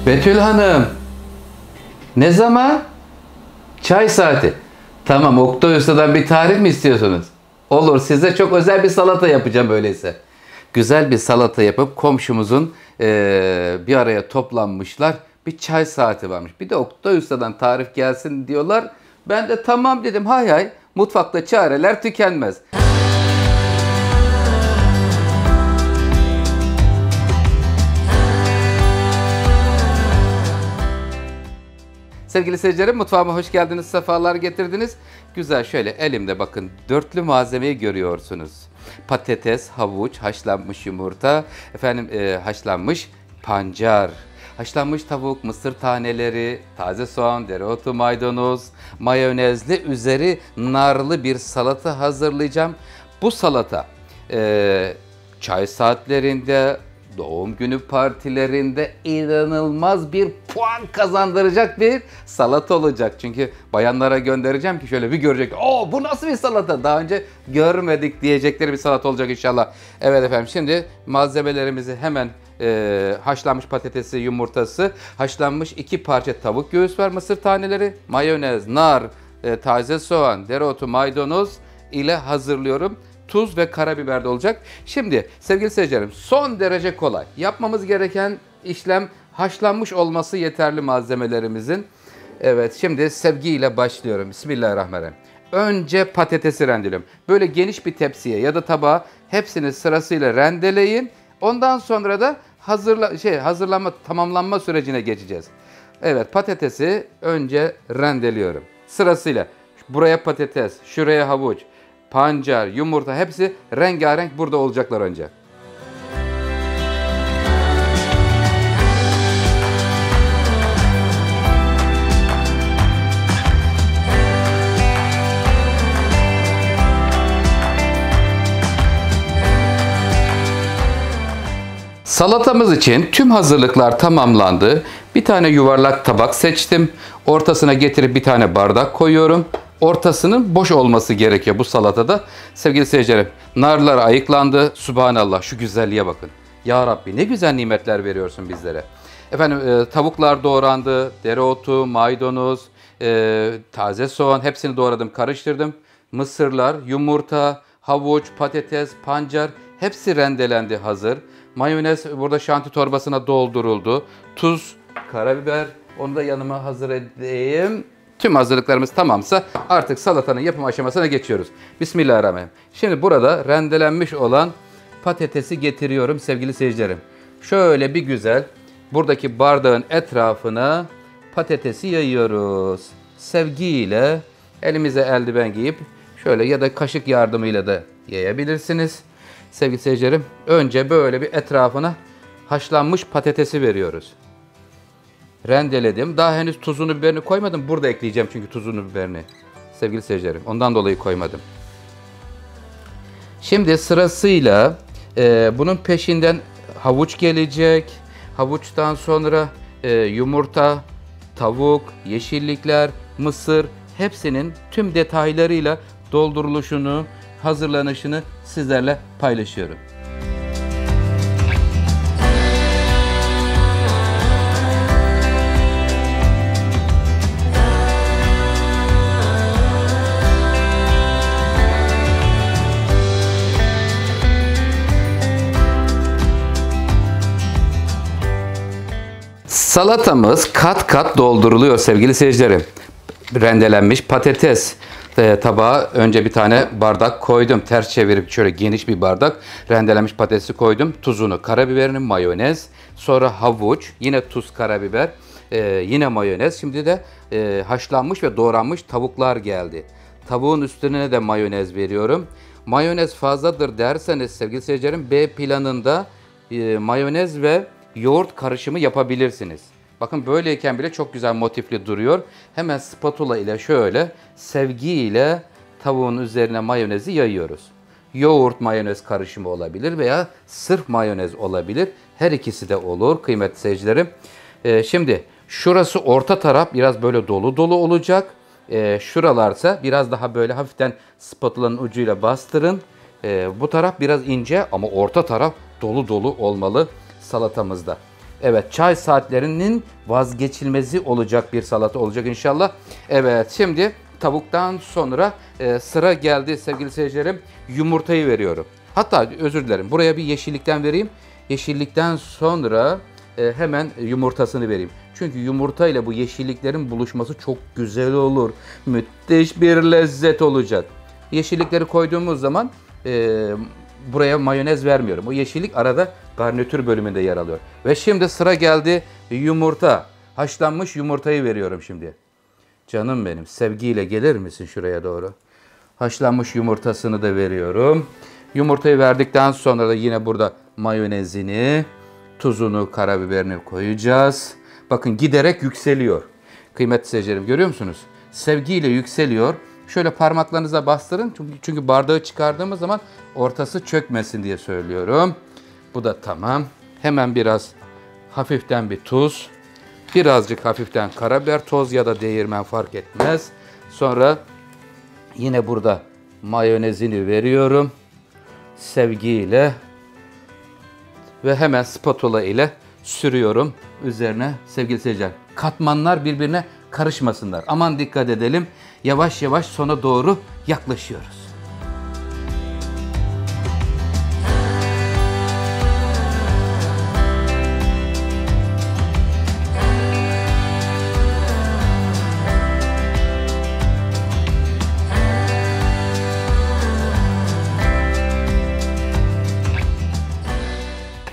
Betül Hanım, ne zaman? Çay saati. Tamam, Oktay Usta'dan bir tarif mi istiyorsunuz? Olur, size çok özel bir salata yapacağım öyleyse. Güzel bir salata yapıp komşumuzun bir araya toplanmışlar. Bir çay saati varmış. Bir de Oktay Usta'dan tarif gelsin diyorlar. Ben de tamam dedim. Hay hay, mutfakta çareler tükenmez. Sevgili seyircilerim, mutfağıma hoş geldiniz, sefalar getirdiniz. Güzel, şöyle elimde bakın dörtlü malzemeyi görüyorsunuz. Patates, havuç, haşlanmış yumurta, haşlanmış pancar, haşlanmış tavuk, mısır taneleri, taze soğan, dereotu, maydanoz, mayonezli, üzeri narlı bir salata hazırlayacağım. Bu salata çay saatlerinde, doğum günü partilerinde inanılmaz bir puan kazandıracak bir salata olacak. Çünkü bayanlara göndereceğim ki şöyle bir görecek. Oo, bu nasıl bir salata? Daha önce görmedik diyecekleri bir salata olacak inşallah. Evet efendim, şimdi malzemelerimizi hemen haşlanmış patatesi, yumurtası, haşlanmış 2 parça tavuk göğüs var, mısır taneleri, mayonez, nar, taze soğan, dereotu, maydanoz ile hazırlıyorum. Tuz ve karabiber de olacak. Şimdi sevgili seyircilerim, son derece kolay. Yapmamız gereken işlem haşlanmış olması yeterli malzemelerimizin. Evet, şimdi sevgiyle başlıyorum. Bismillahirrahmanirrahim. Önce patatesi rendeliyorum. Böyle geniş bir tepsiye ya da tabağa hepsini sırasıyla rendeleyin. Ondan sonra da tamamlanma sürecine geçeceğiz. Evet, patatesi önce rendeliyorum. Sırasıyla buraya patates, şuraya havuç, pancar, yumurta, hepsi rengarenk burada olacaklar önce. Salatamız için tüm hazırlıklar tamamlandı. Bir tane yuvarlak tabak seçtim. Ortasına getirip bir tane bardak koyuyorum. Ortasının boş olması gerekiyor bu salatada. Sevgili seyircilerim, narlar ayıklandı. Subhanallah, şu güzelliğe bakın. Ya Rabbi, ne güzel nimetler veriyorsun bizlere. Efendim, tavuklar doğrandı. Dereotu, maydanoz, taze soğan, hepsini doğradım, karıştırdım. Mısırlar, yumurta, havuç, patates, pancar, hepsi rendelendi, hazır. Mayonez burada şanti torbasına dolduruldu. Tuz, karabiber, onu da yanıma hazır edeyim. Tüm hazırlıklarımız tamamsa artık salatanın yapım aşamasına geçiyoruz. Bismillahirrahmanirrahim. Şimdi burada rendelenmiş olan patatesi getiriyorum sevgili seyircilerim. Şöyle bir güzel buradaki bardağın etrafına patatesi yayıyoruz. Sevgiyle elimize eldiven giyip şöyle ya da kaşık yardımıyla da yayabilirsiniz. Sevgili seyircilerim, önce böyle bir etrafına haşlanmış patatesi veriyoruz. Rendeledim. Daha henüz tuzunu, biberini koymadım. Burada ekleyeceğim çünkü tuzunu, biberini. Sevgili seyircilerim, ondan dolayı koymadım. Şimdi sırasıyla bunun peşinden havuç gelecek. Havuçtan sonra yumurta, tavuk, yeşillikler, mısır, hepsinin tüm detaylarıyla dolduruluşunu, hazırlanışını sizlerle paylaşıyorum. Salatamız kat kat dolduruluyor sevgili seyircilerim. Rendelenmiş patates tabağa önce bir tane bardak koydum. Ters çevirip şöyle geniş bir bardak rendelenmiş patatesi koydum. Tuzunu, karabiberini, mayonez, sonra havuç, yine tuz, karabiber, yine mayonez. Şimdi de haşlanmış ve doğranmış tavuklar geldi. Tavuğun üstüne de mayonez veriyorum. Mayonez fazladır derseniz sevgili seyircilerim, B planında mayonez ve yoğurt karışımı yapabilirsiniz. Bakın böyleyken bile çok güzel motifli duruyor. Hemen spatula ile şöyle sevgiyle tavuğun üzerine mayonezi yayıyoruz. Yoğurt mayonez karışımı olabilir veya sırf mayonez olabilir. Her ikisi de olur kıymetli seyircilerim. Şimdi şurası orta taraf biraz böyle dolu dolu olacak. Şuralarsa biraz daha böyle hafiften spatulanın ucuyla bastırın. Bu taraf biraz ince ama orta taraf dolu dolu olmalı salatamızda. Evet, çay saatlerinin vazgeçilmezi olacak bir salata olacak inşallah. Evet, şimdi tavuktan sonra sıra geldi sevgili seyircilerim. Yumurtayı veriyorum. Hatta özür dilerim, buraya bir yeşillikten vereyim. Yeşillikten sonra hemen yumurtasını vereyim. Çünkü yumurta ile bu yeşilliklerin buluşması çok güzel olur. Müthiş bir lezzet olacak. Yeşillikleri koyduğumuz zaman buraya mayonez vermiyorum. O yeşillik arada garnitür bölümünde yer alıyor. Ve şimdi sıra geldi yumurta. Haşlanmış yumurtayı veriyorum şimdi. Canım benim, sevgiyle gelir misin şuraya doğru? Haşlanmış yumurtasını da veriyorum. Yumurtayı verdikten sonra da yine burada mayonezini, tuzunu, karabiberini koyacağız. Bakın giderek yükseliyor. Kıymetli seyircilerim, görüyor musunuz? Sevgiyle yükseliyor. Şöyle parmaklarınıza bastırın. Çünkü bardağı çıkardığımız zaman ortası çökmesin diye söylüyorum. Bu da tamam. Hemen biraz hafiften bir tuz. Birazcık hafiften karabiber, toz ya da değirmen fark etmez. Sonra yine burada mayonezini veriyorum. Sevgiyle ve hemen spatula ile sürüyorum üzerine sevgili seyirciler. Katmanlar birbirine karışmasınlar. Aman dikkat edelim. Yavaş yavaş sona doğru yaklaşıyoruz.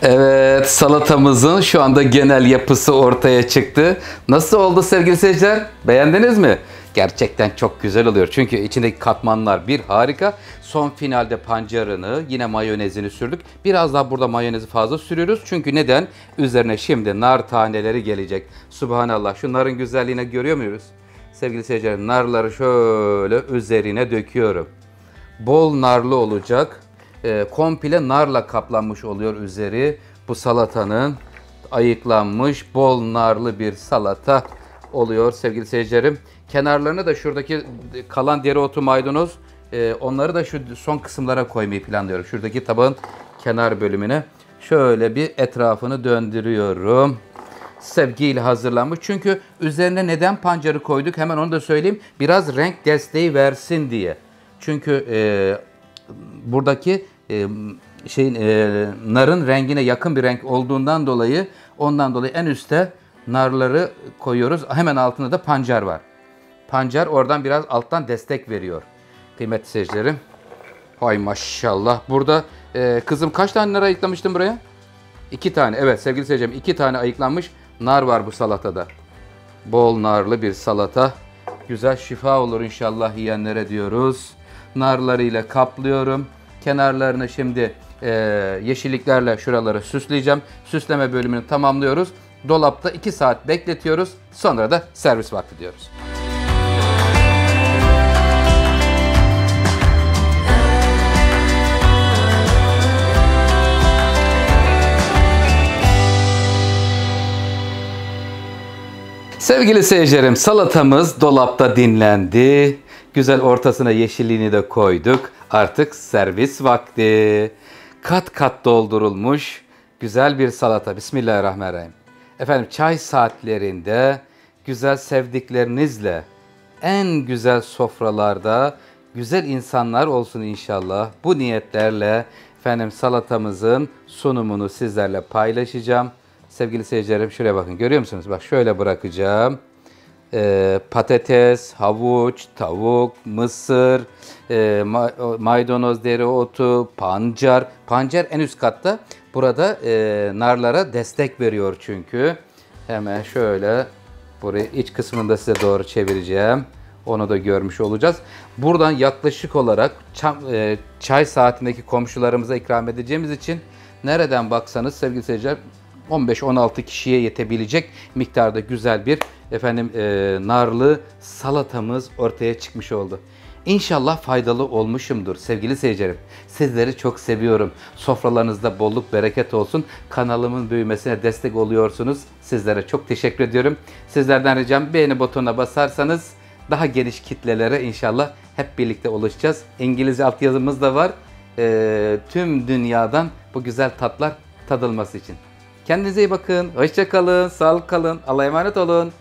Evet, salatamızın şu anda genel yapısı ortaya çıktı. Nasıl oldu sevgili seyirciler? Beğendiniz mi? Gerçekten çok güzel oluyor. Çünkü içindeki katmanlar bir harika. Son finalde pancarını, yine mayonezini sürdük. Biraz daha burada mayonezi fazla sürüyoruz. Çünkü neden? Üzerine şimdi nar taneleri gelecek. Subhanallah, şu narın güzelliğini görüyor muyuz? Sevgili seyirciler, narları şöyle üzerine döküyorum. Bol narlı olacak. Komple narla kaplanmış oluyor üzeri. Bu salatanın ayıklanmış, bol narlı bir salata oluyor sevgili seyircilerim. Kenarlarını da şuradaki kalan dereotu, maydanoz, onları da şu son kısımlara koymayı planlıyorum. Şuradaki tabağın kenar bölümüne şöyle bir etrafını döndürüyorum. Sevgiyle hazırlanmış. Çünkü üzerine neden pancarı koyduk? Hemen onu da söyleyeyim. Biraz renk desteği versin diye. Çünkü buradaki narın rengine yakın bir renk olduğundan dolayı, ondan dolayı en üste narları koyuyoruz. Hemen altında da pancar var. Pancar oradan biraz alttan destek veriyor. Kıymetli seyircilerim. Hay maşallah. Burada kızım kaç tane nar ayıklamıştın buraya? 2 tane. Evet sevgili seyircilerim, 2 tane ayıklanmış nar var bu salatada. Bol narlı bir salata. Güzel, şifa olur inşallah yiyenlere diyoruz. Narlarıyla kaplıyorum. Kenarlarını şimdi yeşilliklerle şuraları süsleyeceğim. Süsleme bölümünü tamamlıyoruz. Dolapta 2 saat bekletiyoruz. Sonra da servis vakti diyoruz. Sevgili seyircilerim, salatamız dolapta dinlendi. Güzel, ortasına yeşilliğini de koyduk. Artık servis vakti. Kat kat doldurulmuş güzel bir salata. Bismillahirrahmanirrahim. Efendim, çay saatlerinde güzel sevdiklerinizle en güzel sofralarda güzel insanlar olsun inşallah. Bu niyetlerle efendim salatamızın sunumunu sizlerle paylaşacağım. Sevgili seyircilerim, şuraya bakın, görüyor musunuz? Bak şöyle bırakacağım. Patates, havuç, tavuk, mısır, maydanoz, dereotu, pancar. Pancar en üst katta. Burada narlara destek veriyor çünkü. Hemen şöyle burayı iç kısmını da size doğru çevireceğim. Onu da görmüş olacağız. Buradan yaklaşık olarak çay saatindeki komşularımıza ikram edeceğimiz için nereden baksanız sevgili seyirciler 15-16 kişiye yetebilecek miktarda güzel bir narlı salatamız ortaya çıkmış oldu. İnşallah faydalı olmuşumdur sevgili seyircilerim. Sizleri çok seviyorum. Sofralarınızda bolluk bereket olsun. Kanalımın büyümesine destek oluyorsunuz. Sizlere çok teşekkür ediyorum. Sizlerden ricam beğeni butonuna basarsanız daha geniş kitlelere inşallah hep birlikte ulaşacağız. İngilizce altyazımız da var. Tüm dünyadan bu güzel tatlar tadılması için. Kendinize iyi bakın. Hoşça kalın. Sağlıklı kalın. Allah'a emanet olun.